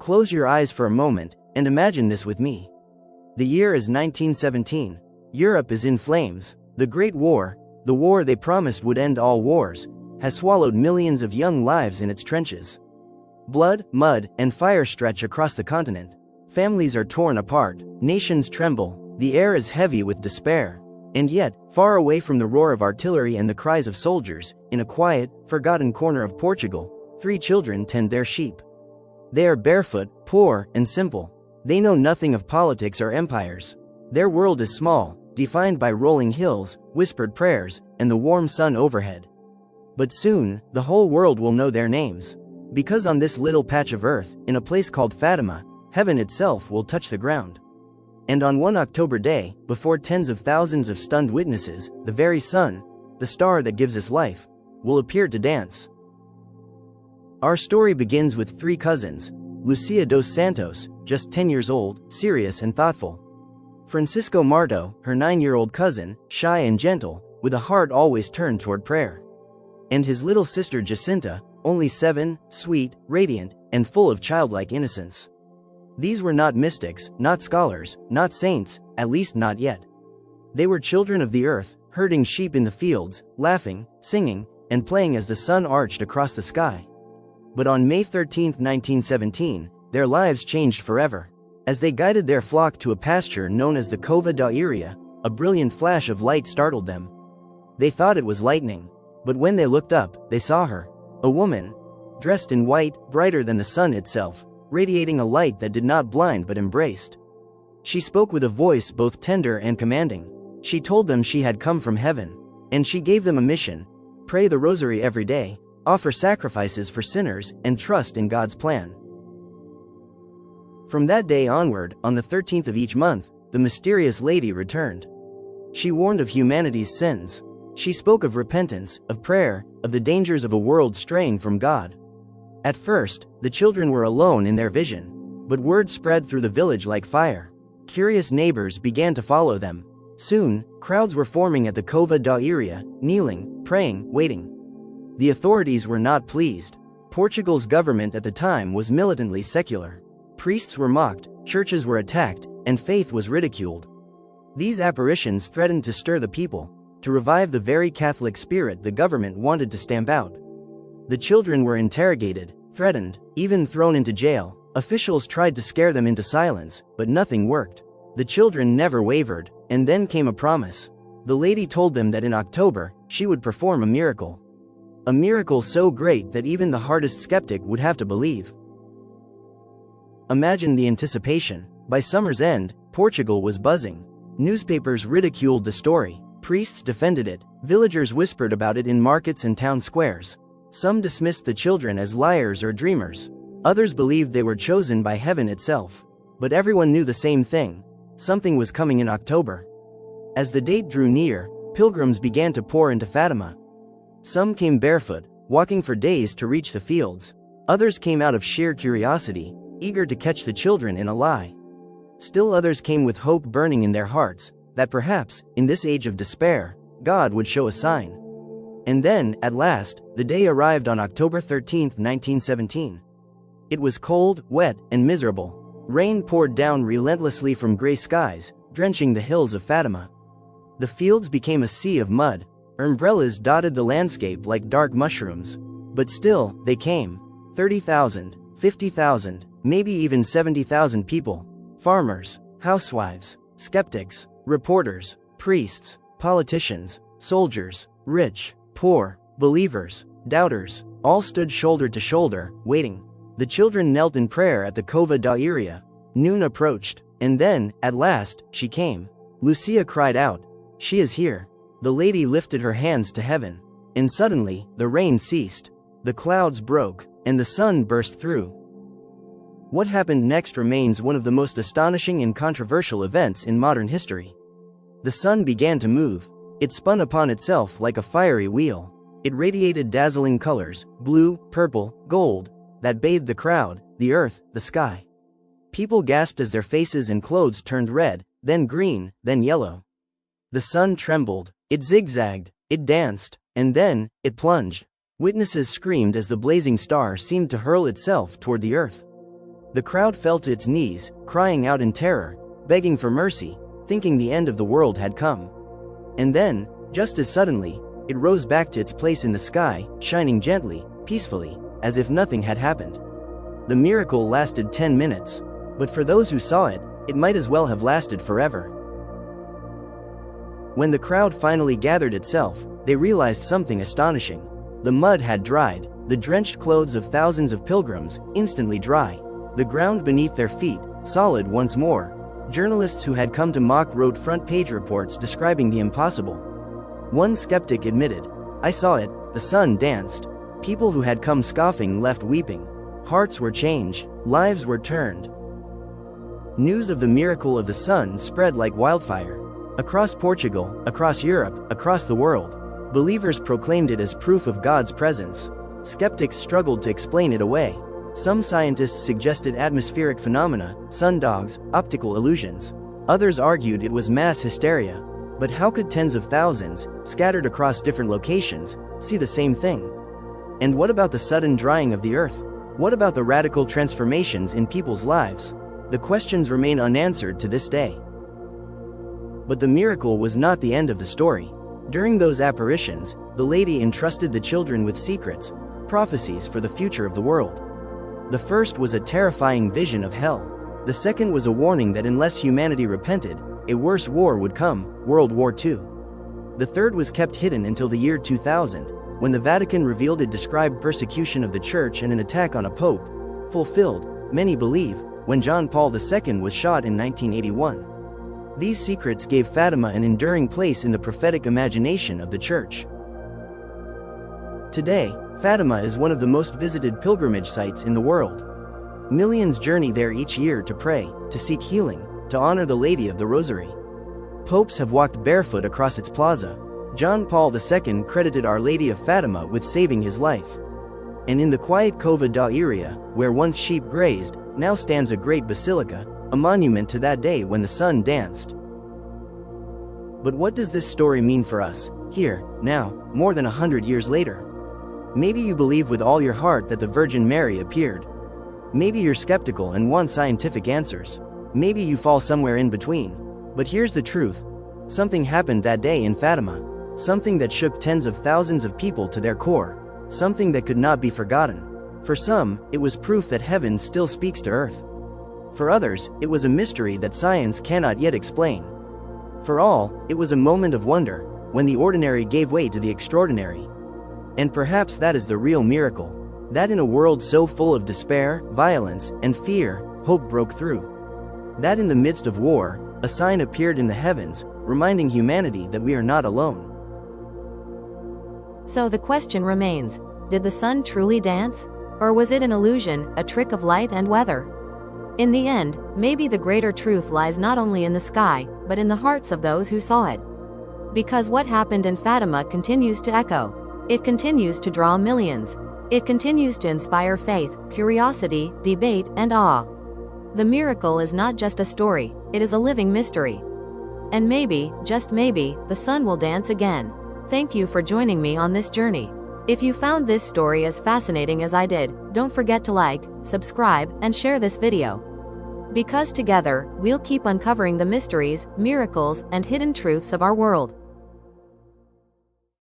Close your eyes for a moment, and imagine this with me. The year is 1917. Europe is in flames. The Great War, the war they promised would end all wars, has swallowed millions of young lives in its trenches. Blood, mud, and fire stretch across the continent. Families are torn apart, nations tremble, the air is heavy with despair. And yet, far away from the roar of artillery and the cries of soldiers, in a quiet, forgotten corner of Portugal, 3 children tend their sheep. They are barefoot, poor, and simple. They know nothing of politics or empires. Their world is small, defined by rolling hills, whispered prayers, and the warm sun overhead. But soon, the whole world will know their names. Because on this little patch of earth, in a place called Fatima, heaven itself will touch the ground. And on one October day, before tens of thousands of stunned witnesses, the very sun, the star that gives us life, will appear to dance. Our story begins with 3 cousins, Lucia dos Santos, just 10 years old, serious and thoughtful. Francisco Marto, her 9-year-old cousin, shy and gentle, with a heart always turned toward prayer. And his little sister Jacinta, only 7, sweet, radiant, and full of childlike innocence. These were not mystics, not scholars, not saints, at least not yet. They were children of the earth, herding sheep in the fields, laughing, singing, and playing as the sun arched across the sky. But on May 13, 1917, their lives changed forever. As they guided their flock to a pasture known as the Cova da Iria, a brilliant flash of light startled them. They thought it was lightning, but when they looked up, they saw her, a woman, dressed in white, brighter than the sun itself, radiating a light that did not blind but embraced. She spoke with a voice both tender and commanding. She told them she had come from heaven, and she gave them a mission: pray the rosary every day, offer sacrifices for sinners, and trust in God's plan. From that day onward, on the 13th of each month, the mysterious lady returned. She warned of humanity's sins. She spoke of repentance, of prayer, of the dangers of a world straying from God. At first, the children were alone in their vision, but word spread through the village like fire. Curious neighbors began to follow them. Soon, crowds were forming at the Cova da Iria, kneeling, praying, waiting. The authorities were not pleased. Portugal's government at the time was militantly secular. Priests were mocked, churches were attacked, and faith was ridiculed. These apparitions threatened to stir the people, to revive the very Catholic spirit the government wanted to stamp out. The children were interrogated, threatened, even thrown into jail. Officials tried to scare them into silence, but nothing worked. The children never wavered, and then came a promise. The lady told them that in October, she would perform a miracle. A miracle so great that even the hardest skeptic would have to believe. Imagine the anticipation. By summer's end, Portugal was buzzing. Newspapers ridiculed the story. Priests defended it. Villagers whispered about it in markets and town squares. Some dismissed the children as liars or dreamers. Others believed they were chosen by heaven itself. But everyone knew the same thing: something was coming in October. As the date drew near, pilgrims began to pour into Fatima. Some came barefoot, walking for days to reach the fields. Others came out of sheer curiosity, eager to catch the children in a lie. Still others came with hope burning in their hearts, that perhaps, in this age of despair, God would show a sign. And then, at last, the day arrived on October 13, 1917. It was cold, wet, and miserable. Rain poured down relentlessly from gray skies, drenching the hills of Fatima. The fields became a sea of mud. Umbrellas dotted the landscape like dark mushrooms. But still, they came. 30,000, 50,000, maybe even 70,000 people. Farmers, housewives, skeptics, reporters, priests, politicians, soldiers, rich, poor, believers, doubters, all stood shoulder to shoulder, waiting. The children knelt in prayer at the Cova da Iria. Noon approached, and then, at last, she came. Lucia cried out, "She is here." The lady lifted her hands to heaven, and suddenly, the rain ceased. The clouds broke, and the sun burst through. What happened next remains one of the most astonishing and controversial events in modern history. The sun began to move. It spun upon itself like a fiery wheel. It radiated dazzling colors, blue, purple, gold, that bathed the crowd, the earth, the sky. People gasped as their faces and clothes turned red, then green, then yellow. The sun trembled, it zigzagged, it danced, and then, it plunged. Witnesses screamed as the blazing star seemed to hurl itself toward the earth. The crowd fell to its knees, crying out in terror, begging for mercy, thinking the end of the world had come. And then, just as suddenly, it rose back to its place in the sky, shining gently, peacefully, as if nothing had happened. The miracle lasted 10 minutes, but for those who saw it, it might as well have lasted forever. When the crowd finally gathered itself, they realized something astonishing. The mud had dried, the drenched clothes of thousands of pilgrims, instantly dry. The ground beneath their feet, solid once more. Journalists who had come to mock wrote front-page reports describing the impossible. One skeptic admitted, "I saw it, the sun danced." People who had come scoffing left weeping. Hearts were changed, lives were turned. News of the miracle of the sun spread like wildfire. Across Portugal, across Europe, across the world, believers proclaimed it as proof of God's presence. Skeptics struggled to explain it away. Some scientists suggested atmospheric phenomena, sundogs, optical illusions. Others argued it was mass hysteria. But how could tens of thousands, scattered across different locations, see the same thing? And what about the sudden drying of the earth? What about the radical transformations in people's lives? The questions remain unanswered to this day. But the miracle was not the end of the story. During those apparitions, the lady entrusted the children with secrets, prophecies for the future of the world. The first was a terrifying vision of hell. The second was a warning that unless humanity repented, a worse war would come, World War II. The third was kept hidden until the year 2000, when the Vatican revealed it described persecution of the Church and an attack on a pope, fulfilled, many believe, when John Paul II was shot in 1981. These secrets gave Fatima an enduring place in the prophetic imagination of the Church. Today, Fatima is one of the most visited pilgrimage sites in the world. Millions journey there each year to pray, to seek healing, to honor the Lady of the Rosary. Popes have walked barefoot across its plaza. John Paul II credited Our Lady of Fatima with saving his life. And in the quiet Cova da Iria, where once sheep grazed, now stands a great basilica, a monument to that day when the sun danced. But what does this story mean for us, here, now, more than 100 years later? Maybe you believe with all your heart that the Virgin Mary appeared. Maybe you're skeptical and want scientific answers. Maybe you fall somewhere in between. But here's the truth. Something happened that day in Fatima. Something that shook tens of thousands of people to their core. Something that could not be forgotten. For some, it was proof that heaven still speaks to earth. For others, it was a mystery that science cannot yet explain. For all, it was a moment of wonder, when the ordinary gave way to the extraordinary. And perhaps that is the real miracle. That in a world so full of despair, violence, and fear, hope broke through. That in the midst of war, a sign appeared in the heavens, reminding humanity that we are not alone. So the question remains, did the sun truly dance? Or was it an illusion, a trick of light and weather? In the end, maybe the greater truth lies not only in the sky, but in the hearts of those who saw it. Because what happened in Fatima continues to echo. It continues to draw millions. It continues to inspire faith, curiosity, debate, and awe. The miracle is not just a story, it is a living mystery. And maybe, just maybe, the sun will dance again. Thank you for joining me on this journey. If you found this story as fascinating as I did, don't forget to like, subscribe, and share this video. Because together, we'll keep uncovering the mysteries, miracles, and hidden truths of our world.